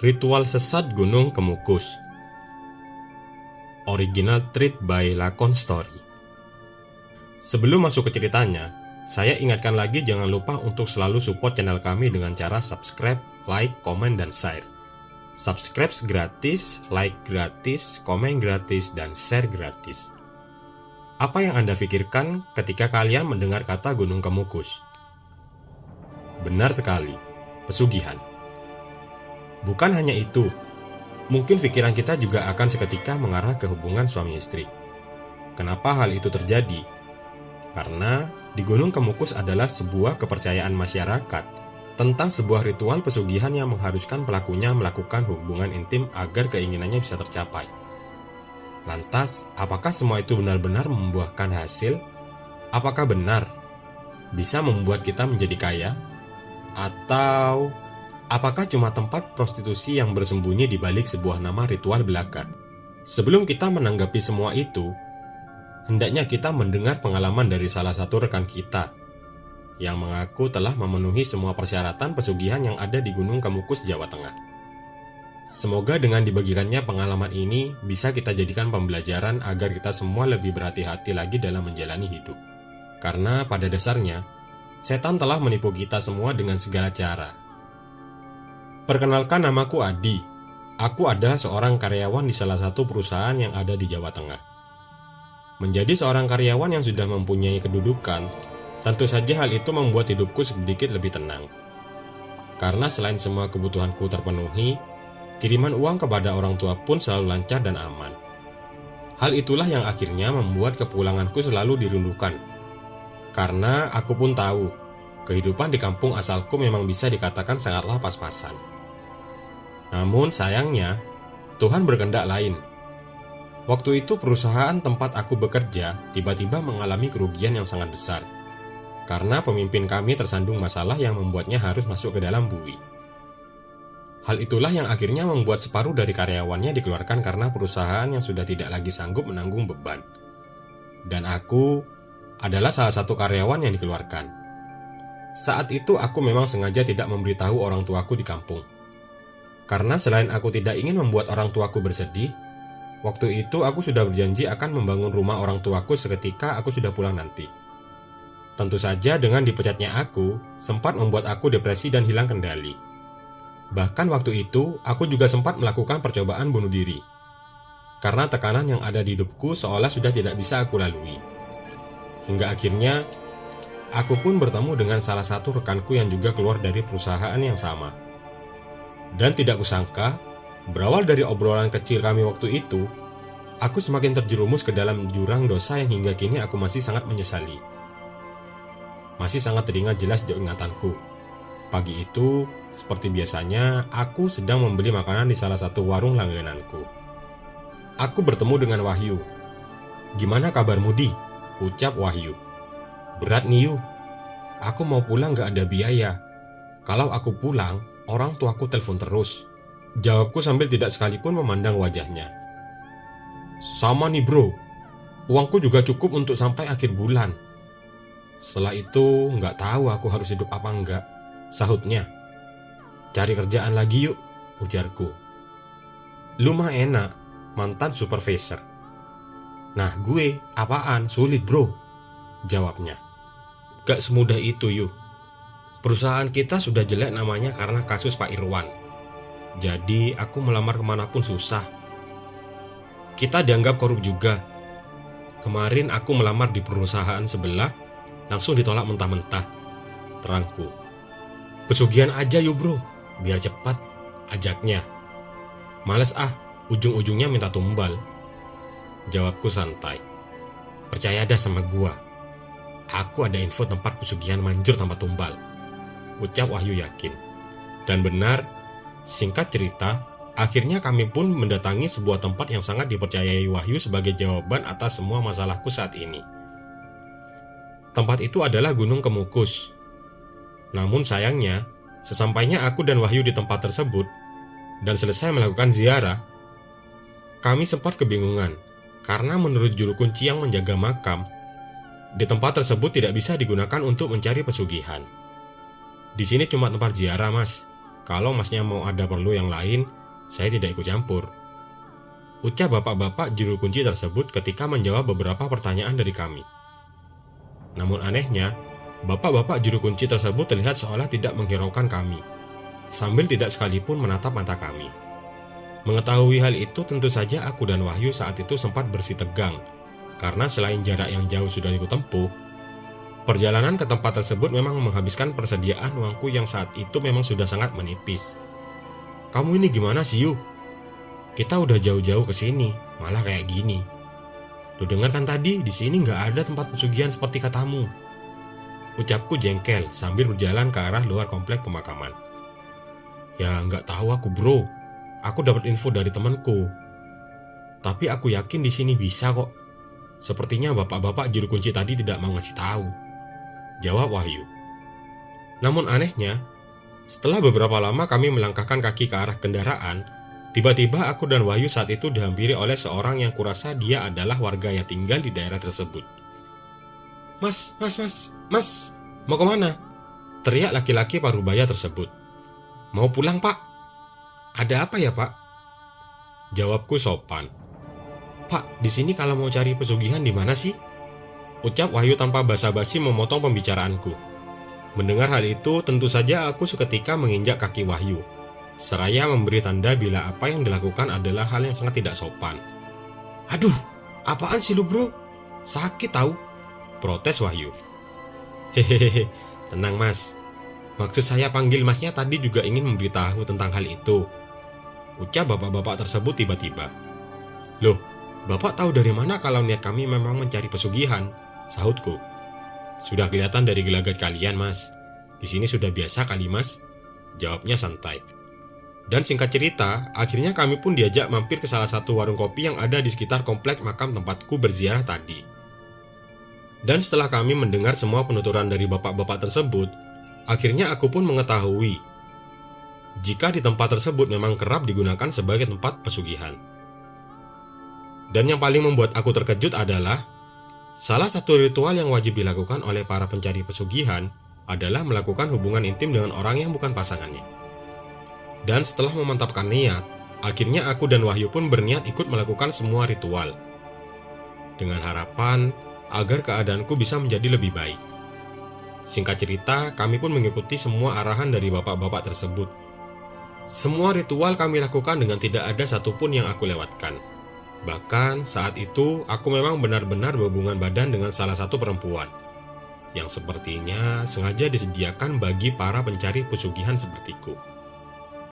Ritual Sesat Gunung Kemukus. Original Treat by Lakon Story. Sebelum masuk ke ceritanya, saya ingatkan lagi jangan lupa untuk selalu support channel kami dengan cara subscribe, like, komen, dan share. Subscribe gratis, like gratis, komen gratis, dan share gratis. Apa yang Anda pikirkan ketika kalian mendengar kata Gunung Kemukus? Benar sekali, pesugihan. Bukan hanya itu, mungkin pikiran kita juga akan seketika mengarah ke hubungan suami istri. Kenapa hal itu terjadi? Karena di Gunung Kemukus adalah sebuah kepercayaan masyarakat tentang sebuah ritual pesugihan yang mengharuskan pelakunya melakukan hubungan intim agar keinginannya bisa tercapai. Lantas, apakah semua itu benar-benar membuahkan hasil? Apakah benar bisa membuat kita menjadi kaya? Atau apakah cuma tempat prostitusi yang bersembunyi di balik sebuah nama ritual belaka? Sebelum kita menanggapi semua itu, hendaknya kita mendengar pengalaman dari salah satu rekan kita yang mengaku telah memenuhi semua persyaratan pesugihan yang ada di Gunung Kemukus, Jawa Tengah. Semoga dengan dibagikannya pengalaman ini bisa kita jadikan pembelajaran agar kita semua lebih berhati-hati lagi dalam menjalani hidup. Karena pada dasarnya, setan telah menipu kita semua dengan segala cara. Perkenalkan, namaku Adi. Aku adalah seorang karyawan di salah satu perusahaan yang ada di Jawa Tengah. Menjadi seorang karyawan yang sudah mempunyai kedudukan, tentu saja hal itu membuat hidupku sedikit lebih tenang. Karena selain semua kebutuhanku terpenuhi, kiriman uang kepada orang tua pun selalu lancar dan aman. Hal itulah yang akhirnya membuat kepulanganku selalu dirindukan. Karena aku pun tahu, kehidupan di kampung asalku memang bisa dikatakan sangatlah pas-pasan. Namun sayangnya, Tuhan berkehendak lain. Waktu itu perusahaan tempat aku bekerja tiba-tiba mengalami kerugian yang sangat besar. Karena pemimpin kami tersandung masalah yang membuatnya harus masuk ke dalam bui. Hal itulah yang akhirnya membuat separuh dari karyawannya dikeluarkan karena perusahaan yang sudah tidak lagi sanggup menanggung beban. Dan aku adalah salah satu karyawan yang dikeluarkan. Saat itu aku memang sengaja tidak memberitahu orang tuaku di kampung. Karena selain aku tidak ingin membuat orang tuaku bersedih, waktu itu aku sudah berjanji akan membangun rumah orang tuaku seketika aku sudah pulang nanti. Tentu saja dengan dipecatnya aku, sempat membuat aku depresi dan hilang kendali. Bahkan waktu itu, aku juga sempat melakukan percobaan bunuh diri. Karena tekanan yang ada di hidupku seolah sudah tidak bisa aku lalui. Hingga akhirnya, aku pun bertemu dengan salah satu rekanku yang juga keluar dari perusahaan yang sama. Dan tidak kusangka, berawal dari obrolan kecil kami waktu itu, aku semakin terjerumus ke dalam jurang dosa yang hingga kini aku masih sangat menyesali. Masih sangat teringat jelas di ingatanku. Pagi itu, seperti biasanya, aku sedang membeli makanan di salah satu warung langgananku. Aku bertemu dengan Wahyu. "Gimana kabarmu, Di?" ucap Wahyu. "Berat nih, Yu. Aku mau pulang gak ada biaya. Kalau aku pulang, orang tuaku telepon terus," jawabku sambil tidak sekalipun memandang wajahnya. "Sama nih bro, uangku juga cukup untuk sampai akhir bulan. Setelah itu nggak tahu aku harus hidup apa enggak," sahutnya. "Cari kerjaan lagi yuk," ujarku. "Lu mah enak, mantan supervisor." "Nah gue apaan, sulit bro," jawabnya. "Gak semudah itu yuk. Perusahaan kita sudah jelek namanya karena kasus Pak Irwan. Jadi aku melamar kemanapun susah. Kita dianggap korup juga. Kemarin aku melamar di perusahaan sebelah, langsung ditolak mentah-mentah," terangku. "Pesugihan aja yuk bro, biar cepat," ajaknya. "Males ah, ujung-ujungnya minta tumbal," jawabku santai. "Percaya dah sama gua. Aku ada info tempat pesugihan manjur tanpa tumbal," ucap Wahyu yakin. Dan benar, singkat cerita, akhirnya kami pun mendatangi sebuah tempat yang sangat dipercayai Wahyu sebagai jawaban atas semua masalahku saat ini. Tempat itu adalah Gunung Kemukus. Namun sayangnya, sesampainya aku dan Wahyu di tempat tersebut dan selesai melakukan ziarah, kami sempat kebingungan karena menurut juru kunci yang menjaga makam, di tempat tersebut tidak bisa digunakan untuk mencari pesugihan. "Di sini cuma tempat ziarah, Mas. kalau masnya mau ada perlu yang lain, saya tidak ikut campur. Ucap bapak-bapak juru kunci tersebut ketika menjawab beberapa pertanyaan dari kami. Namun anehnya, bapak-bapak juru kunci tersebut terlihat seolah tidak menghiraukan kami, sambil tidak sekalipun menatap mata kami. Mengetahui hal itu, tentu saja aku dan Wahyu saat itu sempat bersitegang, karena selain jarak yang jauh sudah aku tempuh, perjalanan ke tempat tersebut memang menghabiskan persediaan uangku yang saat itu memang sudah sangat menipis. Kamu ini gimana sih, Yu? Kita udah jauh-jauh ke sini, malah kayak gini. Lu dengar kan tadi, di sini nggak ada tempat pesugihan seperti katamu. Ucapku jengkel sambil berjalan ke arah luar komplek pemakaman. Ya nggak tahu aku bro, aku dapat info dari temanku. Tapi aku yakin di sini bisa kok. Sepertinya bapak-bapak juru kunci tadi tidak mau ngasih tahu, jawab Wahyu. Namun anehnya, setelah beberapa lama kami melangkahkan kaki ke arah kendaraan, tiba-tiba aku dan Wahyu saat itu dihampiri oleh seorang yang kurasa dia adalah warga yang tinggal di daerah tersebut. Mas, mau kemana? Teriak laki-laki parubaya tersebut. Mau pulang, Pak. Ada apa ya, Pak? Jawabku sopan. Pak, di sini kalau mau cari pesugihan di mana sih? Ucap Wahyu tanpa basa-basi memotong pembicaraanku. Mendengar hal itu, tentu saja aku seketika menginjak kaki Wahyu, seraya memberi tanda bila apa yang dilakukan adalah hal yang sangat tidak sopan. Aduh, apaan sih lu bro? Sakit tahu? Protes Wahyu. Hehehe, tenang mas. Maksud saya panggil masnya tadi juga ingin memberitahu tentang hal itu, ucap bapak-bapak tersebut tiba-tiba. Loh, bapak tahu dari mana kalau niat kami memang mencari pesugihan? Sahutku. Sudah kelihatan dari gelagat kalian mas. Di sini sudah biasa kali mas, jawabnya santai. Dan singkat cerita, akhirnya kami pun diajak mampir ke salah satu warung kopi yang ada di sekitar komplek makam tempatku berziarah tadi. Dan setelah kami mendengar semua penuturan dari bapak-bapak tersebut, akhirnya aku pun mengetahui jika di tempat tersebut memang kerap digunakan sebagai tempat pesugihan. Dan yang paling membuat aku terkejut adalah salah satu ritual yang wajib dilakukan oleh para pencari pesugihan adalah melakukan hubungan intim dengan orang yang bukan pasangannya. Dan setelah memantapkan niat, akhirnya aku dan Wahyu pun berniat ikut melakukan semua ritual, dengan harapan agar keadaanku bisa menjadi lebih baik. Singkat cerita, kami pun mengikuti semua arahan dari bapak-bapak tersebut. Semua ritual kami lakukan dengan tidak ada satupun yang aku lewatkan. Bahkan saat itu aku memang benar-benar berhubungan badan dengan salah satu perempuan yang sepertinya sengaja disediakan bagi para pencari pesugihan sepertiku.